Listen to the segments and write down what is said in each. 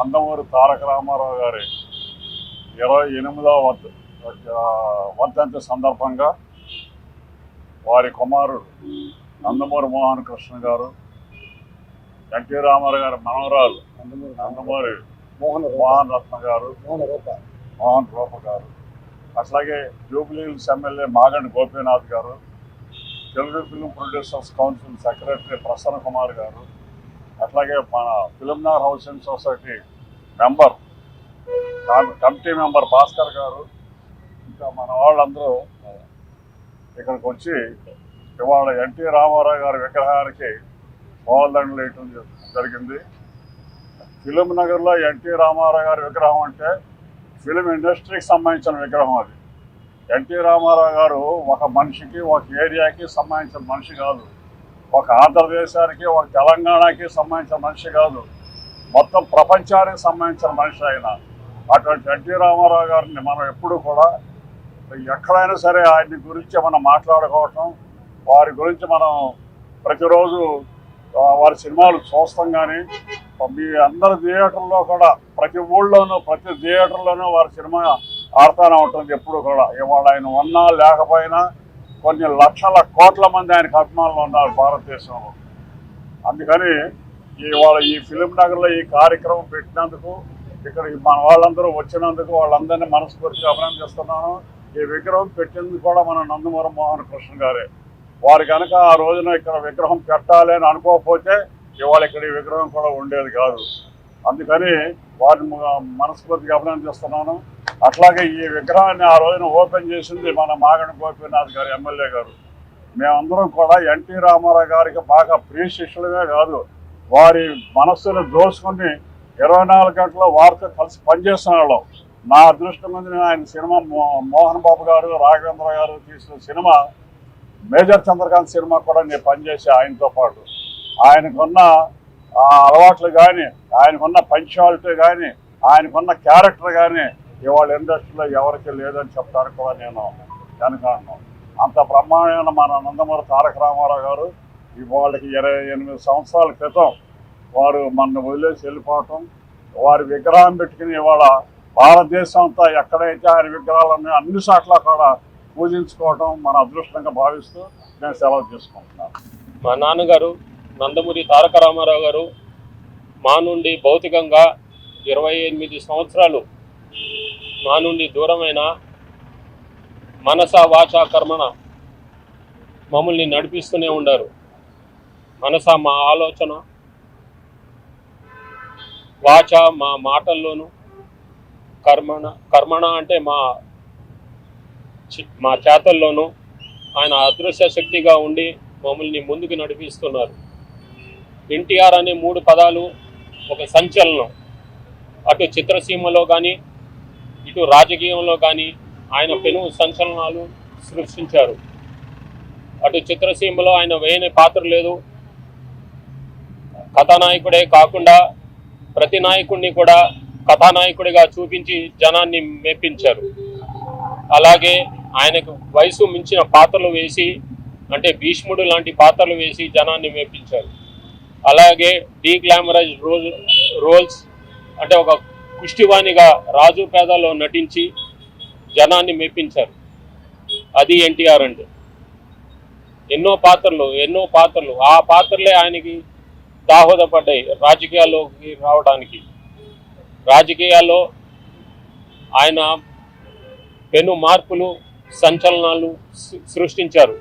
నందమూరి తారక రామారావు గారి 28వ వర్ధంతి సందర్భంగా వారి కుమారుడు నందమూరి మోహన్ కృష్ణ గారు, ఎన్టీ రామారావు గారి మనవరాలు నందమూరి మోహన్ రత్న గారు, మోహన్ రూప గారు, అట్లాగే జూబ్లీహిల్స్ ఎమ్మెల్యే మాగంటి గోపీనాథ్ గారు, Telugu film producers council secretary Prasanna Kumar గారు, అట్లాగే మన Film Nagar housing society member committee member Bhaskar గారు, ఇంకా మన వాళ్ళందరూ ఇక్కడికి వచ్చి ఇవాళ ఎన్టీ రామారావు గారి విగ్రహానికి పూలదండలు వేయటం జరిగింది. ఫిలింనగర్లో ఎన్టీ రామారావు గారి విగ్రహం అంటే ఫిలిం ఇండస్ట్రీకి సంబంధించిన విగ్రహం. అది ఎన్టీ రామారావు గారు ఒక మనిషికి, ఒక ఏరియాకి సంబంధించిన మనిషి కాదు, ఒక ఆంధ్రదేశానికి, ఒక తెలంగాణకి సంబంధించిన మనిషి కాదు, మొత్తం ప్రపంచానికి సంబంధించిన మనిషి ఆయన. అటువంటి ఎన్టీ రామారావు గారిని మనం ఎప్పుడు కూడా ఎక్కడైనా సరే ఆయన గురించి మనం మాట్లాడుకోవటం, వారి గురించి మనం ప్రతిరోజు వారి సినిమాలు చూస్తాం. కానీ మీ అందరి థియేటర్లో కూడా ప్రతి ఊళ్ళోనూ ప్రతి థియేటర్లోనూ వారి సినిమా ఆడుతూనే ఉంటుంది ఎప్పుడు కూడా. ఇవాళ ఆయన ఉన్నా లేకపోయినా కొన్ని లక్షల కోట్ల మంది ఆయనకు అభిమానులు ఉన్నారు భారతదేశంలో. అందుకని ఇవాళ ఈ ఫిలింనగర్లో ఈ కార్యక్రమం పెట్టినందుకు, ఇక్కడ మన వాళ్ళందరూ వచ్చినందుకు వాళ్ళందరినీ మనస్ఫూర్తిగా అభినందిస్తున్నాను. ఈ విగ్రహం పెట్టింది కూడా మన నందమూరి మోహన్ కృష్ణ గారే. వారు కనుక ఆ రోజున ఇక్కడ విగ్రహం పెట్టాలి అని అనుకోకపోతే ఇవాళ ఇక్కడ ఈ విగ్రహం కూడా ఉండేది కాదు. అందుకని వారిని మనస్ఫూర్తిగా అభినందిస్తున్నాను. అట్లాగే ఈ విగ్రహాన్ని ఆ రోజున ఓపెన్ చేసింది మన మాగంటి గోపీనాథ్ గారు, ఎమ్మెల్యే గారు. మేమందరం కూడా ఎన్టీ రామారావు గారికి బాగా ప్రియ శిష్యులమే కాదు, వారి మనస్సును దోసుకుని 24 గంటల వారితో కలిసి పనిచేస్తున్న వాళ్ళం. నా అదృష్టం మీద ఆయన సినిమా మోహన్ బాబు గారు, రాఘవేంద్ర గారు తీసిన సినిమా మేజర్ చంద్రకాంత్ సినిమా కూడా నేను పనిచేసే ఆయనతో పాటు. ఆయనకున్న అలవాట్లు కానీ, ఆయనకున్న పంచాలిటీ కానీ, ఆయనకున్న క్యారెక్టర్ కానీ ఇవాళ ఇండస్ట్రీలో ఎవరికి లేదని చెప్పడానికి కూడా నేను వెనకాను. అంత బ్రహ్మాండమైన మన నందమూరి తారక రామారావు గారు ఇవాళకి 28 సంవత్సరాల క్రితం వారు మన వదిలేసి వెళ్ళిపోవటం, వారి విగ్రహం పెట్టుకుని ఇవాళ భారతదేశం అంతా ఎక్కడైతే ఆయన విగ్రహాలు ఉన్నాయో అన్ని చోట్ల కూడా పూజించుకోవటం మన అదృష్టంగా భావిస్తూ నేను సెలవు తీసుకుంటున్నాను. మా నాన్నగారు నందమూరి తారక రామారావు గారు మా నుండి భౌతికంగా 28 సంవత్సరాలు మా నుండి దూరమైన మనస వాచ కర్మణ మమ్మల్ని నడిపిస్తూనే ఉండారు. మనస మా ఆలోచన, వాచ మా మాటల్లోనూ, కర్మణ అంటే మా చేతల్లోనూ ఆయన అదృశ్య శక్తిగా ఉండి మమ్మల్ని ముందుకు నడిపిస్తున్నారు. ఎన్టీఆర్ అనే 3 పదాలు ఒక సంచలనం. అటు చిత్రసీమలో కానీ ఇటు రాజకీయంలో కానీ ఆయన పెను సంచలనాలు సృష్టించారు. అటు చిత్రసీమలో ఆయన వేయని పాత్ర లేదు. కథానాయకుడే కాకుండా ప్రతి నాయకుడిని కూడా కథానాయకుడిగా చూపించి జనాన్ని మెప్పించారు. అలాగే ఆయనకు వయసు మించిన పాత్రలు వేసి, అంటే భీష్ముడు లాంటి పాత్రలు వేసి జనాన్ని మెప్పించారు. అలాగే డీగ్లామరైజ్ రోల్స్ అంటే ఒక కుష్టివాణిగా రాజు పేదలో నటించి జనాన్ని మెప్పించారు. అది ఎన్టీఆర్ అంటే. ఎన్నో పాత్రలు ఆ పాత్రలే ఆయనకి దాహోదపడ్డాయి రాజకీయాల్లోకి రావడానికి. రాజకీయాల్లో ఆయన పెను మార్పులు, సంచలనాలు సృష్టించారు.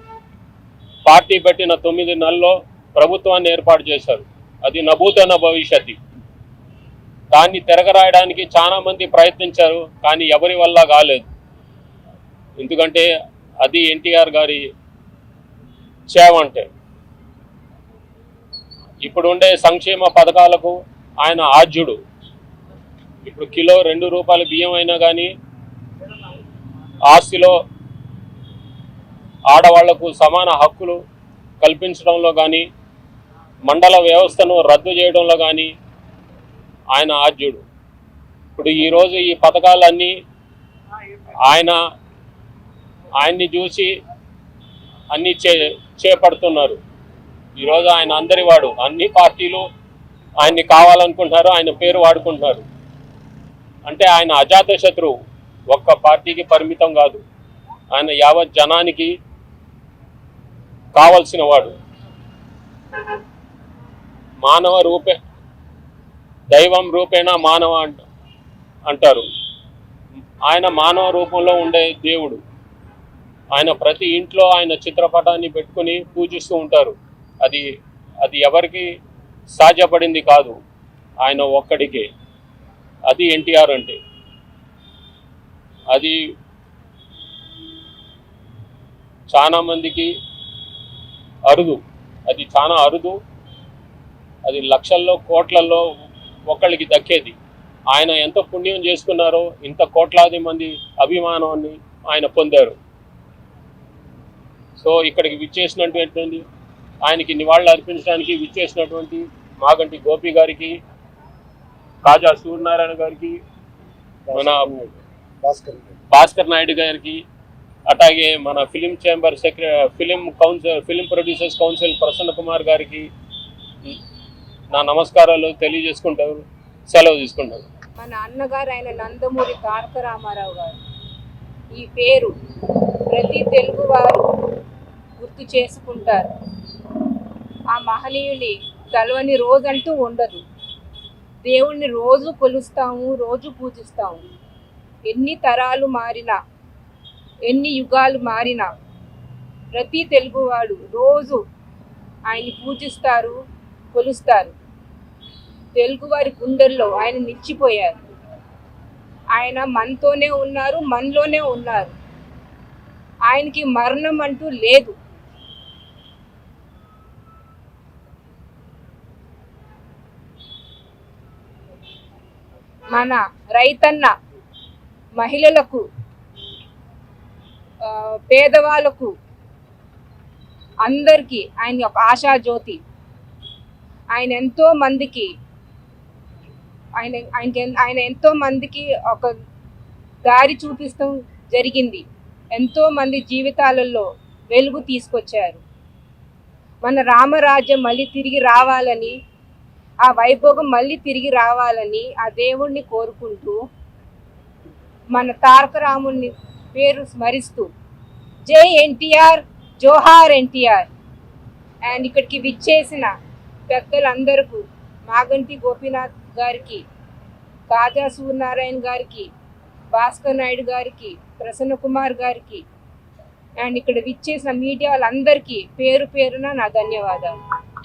పార్టీ పెట్టిన 9 నెలల్లో ప్రభుత్వాన్ని ఏర్పాటు చేశారు. అది నభూతన భవిష్యత్తు. దాన్ని తిరగరాయడానికి చాలా మంది ప్రయత్నించారు, కానీ ఎవరి వల్ల కాలేదు. ఎందుకంటే అది ఎన్టీఆర్ గారి సేవ అంటే. ఇప్పుడు ఉండే సంక్షేమ పథకాలకు ఆయన ఆద్యుడు. ఇప్పుడు కిలో 2 రూపాయల బియ్యం అయినా కానీ, ఆస్తిలో ఆడవాళ్లకు సమాన హక్కులు కల్పించడంలో కానీ, మండల వ్యవస్థను రద్దు చేయడంలో కానీ ఆయన ఆద్యుడు. ఇప్పుడు ఈరోజు ఈ పథకాలన్నీ ఆయన్ని చూసి అన్నీ చేపడుతున్నారు. ఈరోజు ఆయన అందరి వాడు. అన్ని పార్టీలు ఆయన్ని కావాలనుకుంటున్నారు, ఆయన పేరు వాడుకుంటున్నారు. అంటే ఆయన అజాత శత్రువు, ఒక్క పార్టీకి పరిమితం కాదు, ఆయన యావత్ జనానికి కావలసిన వాడు. మానవ రూపే దైవం రూపేణ మానవ అంటారు. ఆయన మానవ రూపంలో ఉండే దేవుడు. ఆయన ప్రతి ఇంట్లో ఆయన చిత్రపటాన్ని పెట్టుకుని పూజిస్తూ ఉంటారు. అది ఎవరికి సాధ్యపడింది కాదు, ఆయన ఒక్కడికే. అది ఎన్టీఆర్ అంటే. అది చాలా మందికి అరుదు, అది చాలా అరుదు. అది లక్షల్లో కోట్లలో ఒకళ్ళకి దక్కేది. ఆయన ఎంత పుణ్యం చేసుకున్నారో ఇంత కోట్లాది మంది అభిమానాన్ని ఆయన పొందారు. సో ఇక్కడికి విచ్చేసినటువంటి, ఆయనకి నివాళులు అర్పించడానికి విచ్చేసినటువంటి మాగంటి గోపి గారికి, కాజా సూర్యనారాయణ గారికి, మన భాస్కర్ నాయుడు గారికి, అట్లాగే మన film chamber film producers council Prasanna Kumar గారికి నా నమస్కారాలు తెలియజేసుకుంటారు. సెలవు తీసుకుంటారు. మా నాన్నగారు ఆయన నందమూరి తారక రామారావు గారు. ఈ పేరు ప్రతి తెలుగు వారు గుర్తు చేసుకుంటారు. ఆ మహనీయుని తలవని రోజంటూ ఉండదు. దేవుణ్ణి రోజు కొలుస్తాము, రోజు పూజిస్తాము. ఎన్ని తరాలు మారినా, ఎన్ని యుగాలు మారినా ప్రతి తెలుగువాడు రోజు ఆయన్ని పూజిస్తారు, కొలుస్తారు. తెలుగువారి గుండెల్లో ఆయన నిలిచిపోయారు. ఆయన మనతోనే ఉన్నారు, మనలోనే ఉన్నారు. ఆయనకి మరణం అంటూ లేదు. మన రైతన్న మహిళలకు, పేదవాళ్ళకు అందరికీ ఆయన ఒక ఆశాజ్యోతి. ఆయన ఎంతో మందికి ఆయన ఎంతో మందికి ఒక దారి చూపిస్తాం జరిగింది. ఎంతో మంది జీవితాలలో వెలుగు తీసుకొచ్చారు. మన రామరాజ్యం మళ్ళీ తిరిగి రావాలని, ఆ వైభోగం మళ్ళీ తిరిగి రావాలని ఆ దేవుణ్ణి కోరుకుంటూ, మన తారక రాముని పేరు స్మరిస్తూ జై ఎన్టీఆర్, జోహార్ ఎన్టీఆర్. అండ్ ఇక్కడికి విచ్చేసిన పెద్దలందరికీ, మాగంటి గోపీనాథ్ గారికి, కాజా సూర్యనారాయణ గారికి, భాస్కర్ నాయుడు గారికి, ప్రసన్న కుమార్ గారికి, అండ్ ఇక్కడ విచ్చేసిన మీడియా వాళ్ళందరికీ పేరు పేరున నా ధన్యవాదాలు.